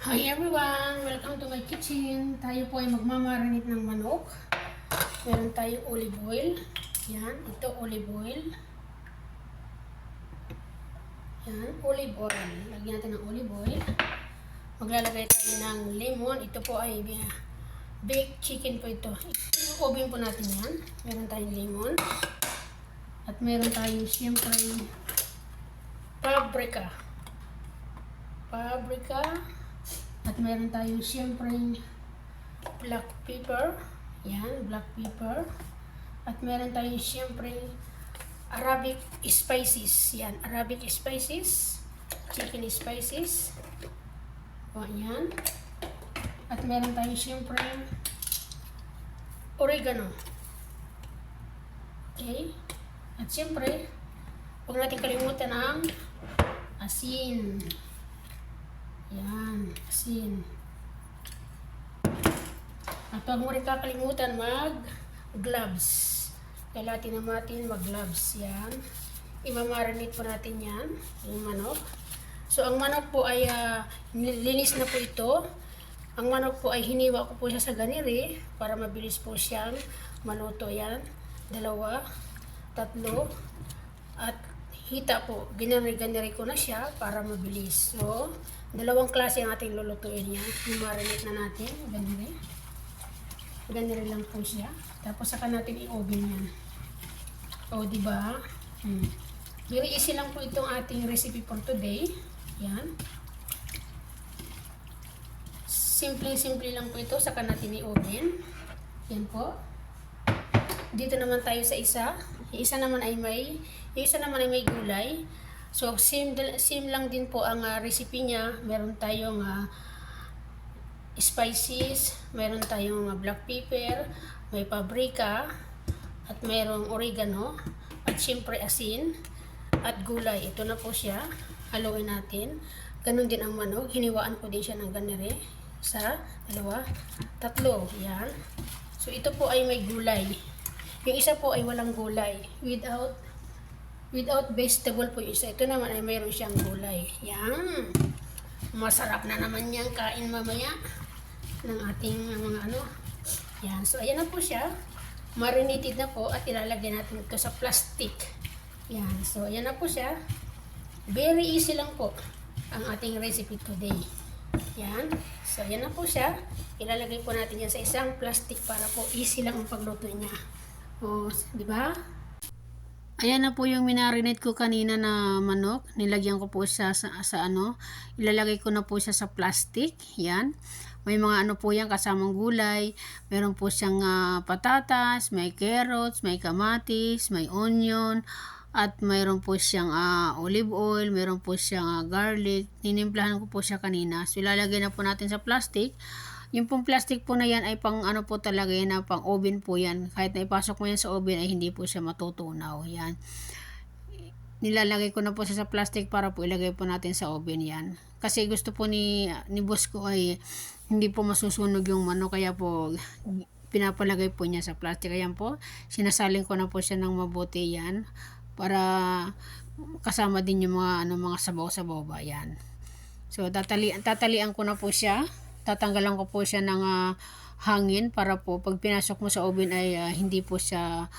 Hi everyone! Welcome to my kitchen. Tayo po ay magmamarinate ng manok. Meron tayong olive oil. Yan, ito olive oil. Yan, olive oil. Lagyan natin ng olive oil. Maglalagay tayo ng lemon. Ito po ay baked chicken po ito. I-oven po natin yan. Meron tayong lemon. At meron tayong siyempre paprika. At meron tayong siyempre black pepper. Yan, black pepper. At meron tayong siyempre Arabic spices. Yan, Arabic spices. Chicken spices. O, yan. At meron tayong siyempre oregano. Okay. At siyempre, huwag natin kalimutan ang asin. Yan, asin. At huwag mo rin kakalimutan mag-gloves. Kailangan natin mag-gloves. Yan. Imamarinate po natin yan, yung manok. So, ang manok po ay linis na po ito. Ang manok po ay hiniwa ko po siya sa ganire para mabilis po siyang maluto. Yan. 2, 3, at hita po. Ganire ko na siya para mabilis. So, 2 klase ang ating lulutuin yan. I-marinate na natin. Ganire lang po siya. Tapos saka natin i-oven yan. O, diba? Very easy lang po itong ating recipe for today. Yan. Simple lang po ito. Saka natin i-oven. Yan po. Dito naman tayo sa isa. Yung isa naman ay may gulay. So, same lang din po ang recipe niya. Meron tayong spices, meron tayong black pepper, may paprika, at mayroong oregano, at siyempre asin, at gulay. Ito na po siya. Haluin natin. Ganun din ang manok. Hiniwaan ko din siya ng ganire. Sa 2, 3. Yan. So, ito po ay may gulay. Yung isa po ay walang gulay. Without vegetable po yung isa. Ito naman ay mayroon siyang gulay. Yan. Masarap na naman yan kain mamaya ng ating mga ano. Yan. So, ayan na po siya. Marinated na po at ilalagay natin ito sa plastic. Yan. So, ayan na po siya. Very easy lang po ang ating recipe today. Yan. So, ayan na po siya. Ilalagay po natin yan sa isang plastic para po easy lang ang pagluto niya. O, di ba? Ayan na po yung minarinate ko kanina na manok. Nilagyan ko po siya sa ano. Ilalagay ko na po siya sa plastic. Yan. May mga ano po yan kasamang gulay. Meron po siyang patatas, may carrots, may kamatis, may onion. At mayroon po siyang olive oil, mayroon po siyang garlic. Ninimplahan ko po siya kanina. So ilalagay na po natin sa plastic. Yung pong plastic po na yan ay pang ano po talaga yan, pang oven po yan. Kahit na ipasok mo yan sa oven ay hindi po siya matutunaw. Yan. Nilalagay ko na po siya sa plastic para po ilagay po natin sa oven yan. Kasi gusto po ni boss ko ay hindi po masusunog yung manok. Kaya po pinapalagay po niya sa plastic. Ayan po, sinasalin ko na po siya ng mabuti yan. Para kasama din yung mga sabaw-sabaw ba yan. So tatalian ko na po siya. Tatanggalan ko po siya ng hangin para po pag pinasok mo sa oven ay hindi po siya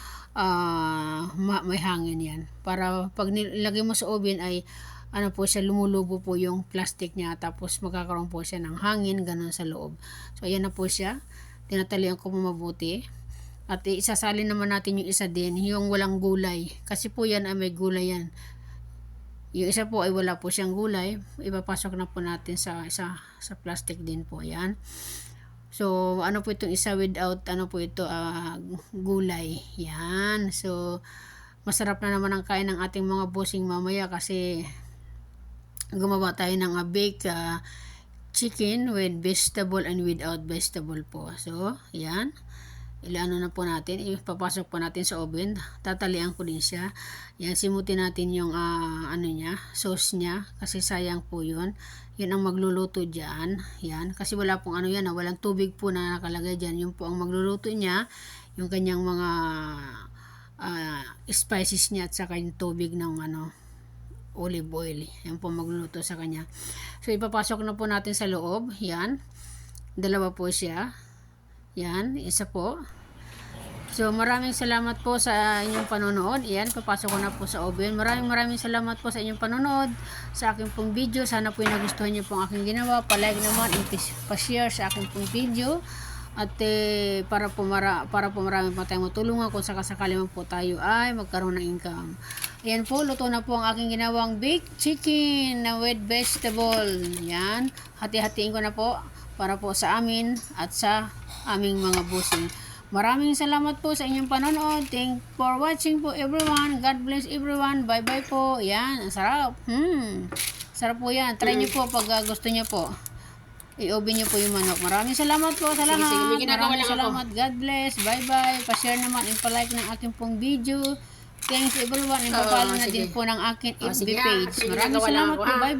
may hangin yan. Para pag nilagay mo sa oven ay ano po siya, lumulubo po yung plastic niya tapos magkakaroon po siya ng hangin ganun sa loob. So ayan na po siya. Tinatalian ko po mabuti. At isasalin naman natin yung isa din, yung walang gulay. Kasi po yan ay may gulay yan. Yung isa po ay wala po siyang gulay. Ipapasok na po natin sa plastic din po yan. So, ano po itong isa without, ano po ito, gulay. Yan. So, masarap na naman ang kain ng ating mga bossing mamaya kasi gumawa tayo ng baked chicken with vegetable and without vegetable po. So, yan. Ilano na po natin, ipapasok po natin sa oven. Tatalian ko din siya. Yan, simutin natin yung ano niya, sauce niya kasi sayang po 'yun. 'Yun ang magluluto diyan. Yan, kasi wala pong ano yan, walang tubig po na nakalagay diyan. Yung po ang magluluto niya, yung kanyang mga spices niya at saka yung tubig ng olive oil. Yan po magluluto sa kanya. So ipapasok na po natin sa loob. Yan. Dalawa po siya. Yan. Isa po. So maraming salamat po sa inyong panonood. Yan. Papasok ko na po sa oven. Maraming salamat po sa inyong panonood sa aking pong video. Sana po nagustuhan niyo po ang aking ginawa. Pa-like naman and pa-share sa aking pong video. At para po marami pa tayong matulungan kung sakasakali man po tayo ay magkaroon ng income. Ayan po, luto na po ang aking ginawang baked chicken na with vegetable. Yan, hati-hatiin ko na po para po sa amin at sa aming mga busing. Maraming salamat po sa inyong panonood. Thank for watching po everyone. God bless everyone. Bye-bye po. Yan, ang sarap. Sarap po yan. Try nyo po pag gusto nyo po. I-open nyo po yung manok. Maraming salamat po sa lahat. Maraming salamat. God bless. Bye-bye. Pa-share naman and pa-like ng aking pong video. Thanks everyone. And pa-follow na din po ng aking FB page. Maraming salamat po. Bye-bye.